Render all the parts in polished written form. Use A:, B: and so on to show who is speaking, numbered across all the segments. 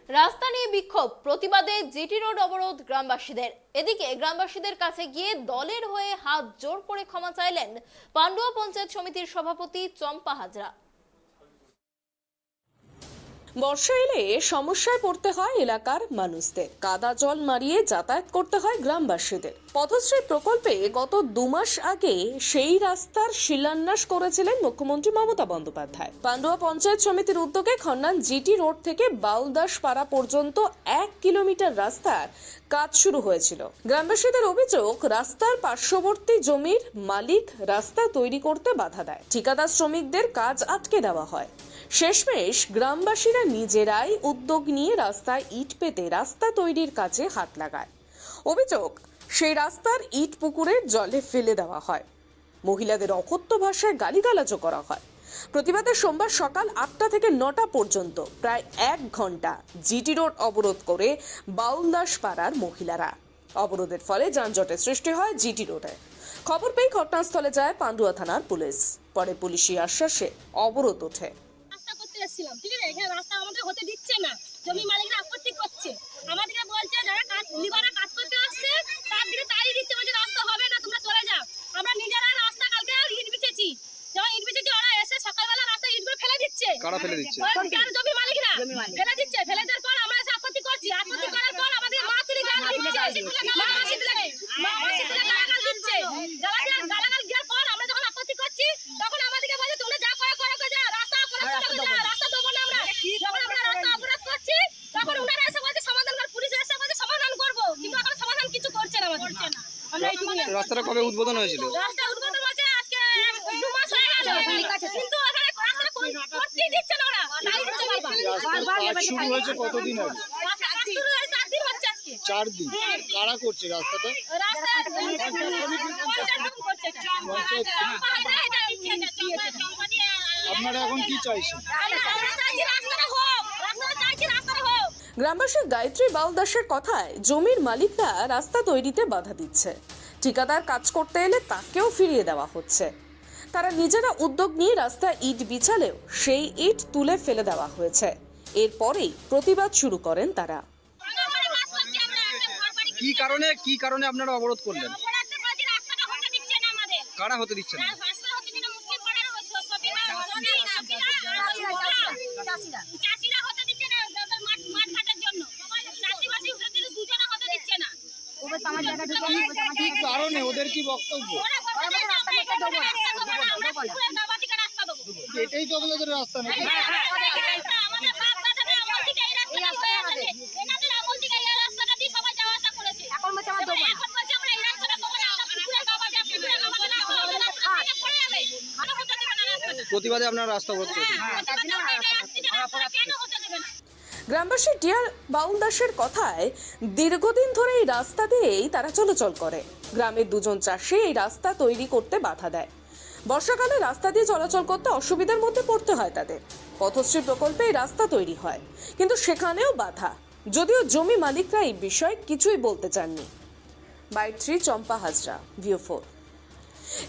A: রাস্তা নিয়ে বিক্ষোভ, প্রতিবাদে জিটি রোড অবরোধ গ্রামবাসীদের। এদিকে গ্রামবাসীদের কাছে গিয়ে দলের হয়ে হাত জোড় করে ক্ষমা চাইলেন পান্ডুয়া পঞ্চায়েত সমিতির সভাপতি চম্পা হাজরা।
B: বর্ষা এলে সমস্যায় পড়তে হয় এলাকার মানুষদের। কাদা জল মারিয়ে যাতায়াত করতে হয় গ্রামবাসীদের। পথশ্রী প্রকল্পে গত 2 মাস আগে সেই রাস্তার শিলান্যাস করেছিলেন মুখ্যমন্ত্রী মমতা বন্দ্যোপাধ্যায়। পান্ডুয়া পঞ্চায়েত সমিতির উদ্যোগে খন্নান জিটি রোড থেকে বাউলদাস পাড়া পর্যন্ত 1 কিলোমিটার রাস্তার কাজ শুরু হয়েছিল। গ্রামবাসীদের অভিযোগ, রাস্তার পার্শ্ববর্তী জমির মালিক রাস্তা তৈরি করতে বাধা দেয়, ঠিকাদার শ্রমিকদের কাজ আটকে দেওয়া হয়। শেষমেশ গ্রামবাসীরা নিজেরাই উদ্যোগ নিয়ে রাস্তায় ইট পেতে রাস্তা তৈরির কাজে হাত লাগায়। অভিযোগ, সেই রাস্তার ইট পুকুরের জলে ফেলে দেওয়া হয়, মহিলাদের অকথ্য ভাষায় গালিগালাজও করা হয়। প্রতিবাদে সোমবার সকাল 8টা থেকে 9টা পর্যন্ত প্রায় 1 ঘন্টা জিটি রোড অবরোধ করে বাউলদাস পাড়ার মহিলারা। অবরোধের ফলে যানজটের সৃষ্টি হয় জিটি রোডে। খবর পেয়ে ঘটনাস্থলে যায় পান্ডুয়া থানার পুলিশ। পরে পুলিশি আশ্বাসে অবরোধ ওঠে।
C: এসেছিলাম, ঠিক আছে, এখানে রাস্তা আমাদের হতে দিচ্ছে না, জমি মালিকরা আপত্তি করছে, আমাদেরকে বলছে যারা কাজ লিবাররা কাজ করতে আসছে তার দিকে তাই দিচ্ছে, বলছে রাস্তা হবে না, তোমরা চলে যাও। আমরা নিজেরা রাস্তা কালকে ইট বিছেছি, যখন ইট বিছেছি ওরা এসে সকালবেলা রাস্তা ইটগুলো ফেলে দিচ্ছে।
D: কারা ফেলে দিচ্ছে?
C: জমি মালিকরা ফেলে দিচ্ছে। ফেলে দেওয়ার পর আমরা এসে আপত্তি করছি, আপত্তি করার পর আমাদের মা তুলি গালাগাল দিচ্ছে, গালাগাল দিচ্ছে। গালাগাল দেওয়ার পর আমরা যখন আপত্তি করছি তখন আমাদেরকে বলছে তোমরা যা করো করো, যা রাস্তা অবরোধ করো, রাস্তা দেবো না আমরা। যখন আমরা রাস্তা অবরোধ করছি তখন ওনারা এসে বলছে সমাধান কর, পুলিশ এসে বলছে সমাধান করবো, কিন্তু এখন সমাধান কিছু করছে না আমাদের। আমরা এইটুকু।
D: রাস্তাটা কবে উদ্বোধন হয়েছিল?
C: রাস্তা উদ্বোধন হয়েছে আজকে 2 মাস হয়ে গেল, কিন্তু এখানে রাস্তা করতেই দিচ্ছে না ওরা, তাই দিচ্ছে বারবার।
E: শুরু হয়েছে কতদিন আগে?
C: রাস্তা শুরু হয়েছে 4 দিন হচ্ছে আজকে।
E: 4 দিন। কারা করছে রাস্তাটা?
C: রাস্তা পঞ্চায়েত করছে এটা।
E: আপনারা এখন কি চাইছেন?
C: আমরা চাইছি রাস্তাটা হোক, রাস্তাটা চাইছি রাস্তাটা হোক।
B: গ্রামবাসী গায়ত্রী বাউলদাসের কথায় জমির মালিকরা রাস্তা তৈরিতে বাধা দিচ্ছে, ঠিকাদার কাজ করতে এলে তাকেও ফিরিয়ে দেওয়া হচ্ছে। তারা নিজেরা উদ্যোগ নিয়ে রাস্তা ইট বিছালেও সেই ইট তুলে ফেলে দেওয়া হয়েছে। এরপরেই প্রতিবাদ শুরু করেন তারা।
D: কি কারণে আপনারা অবরোধ করলেন? কারা হতে দিচ্ছে না?
C: চাষিরা হতে দিচ্ছে না, মাঠ ঘাটার জন্য চাষিবাসী দুজনে হতে দিচ্ছে না।
E: কি কারণে, ওদের কি বক্তব্য? এটাই তো আপনাদের রাস্তা নাকি?
D: প্রতিবাদে আপনারা রাস্তা অবরোধ করেছেন।
B: গ্রামবাসী ডিয়ার বাউলদাসের কথায় দীর্ঘদিন ধরে এই রাস্তা দিয়েই তারা চলাচল করে। গ্রামের 2 জন চাষি এই রাস্তা তৈরি করতে বাধা দেয়। বর্ষাকালে রাস্তা দিয়ে চলাচল করতে অসুবিধার মধ্যে পড়তে হয় তাদের। পথশ্রী প্রকল্পে এই রাস্তা তৈরি হয়, কিন্তু সেখানেও বাধা, যদিও জমি মালিকরা এই বিষয়ে কিছুই বলতে চাননি। বাইট্রি চম্পা হাজরা, ভিও4।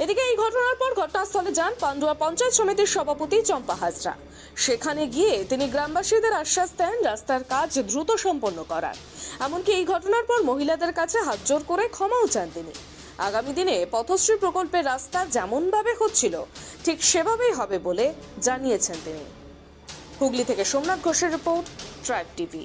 B: এদিকে এই ঘটনার পর ঘটনাস্থলে যান পান্ডুয়া পঞ্চায়েত সমিতির সভাপতি চম্পা হাজরা। সেখানে গিয়ে তিনি গ্রামবাসীদের আশ্বাস দেন রাস্তার কাজ দ্রুত সম্পন্ন করার। এমনকি এই ঘটনার পর মহিলাদের কাছে হাত জোর করে ক্ষমাও চান তিনি। আগামী দিনে পথশ্রী প্রকল্পের রাস্তা যেমনভাবে হচ্ছিল ঠিক সেভাবেই হবে বলে জানিয়েছেন তিনি। হুগলি থেকে সোমনাথ ঘোষের রিপোর্ট, ট্রাইব টিভি।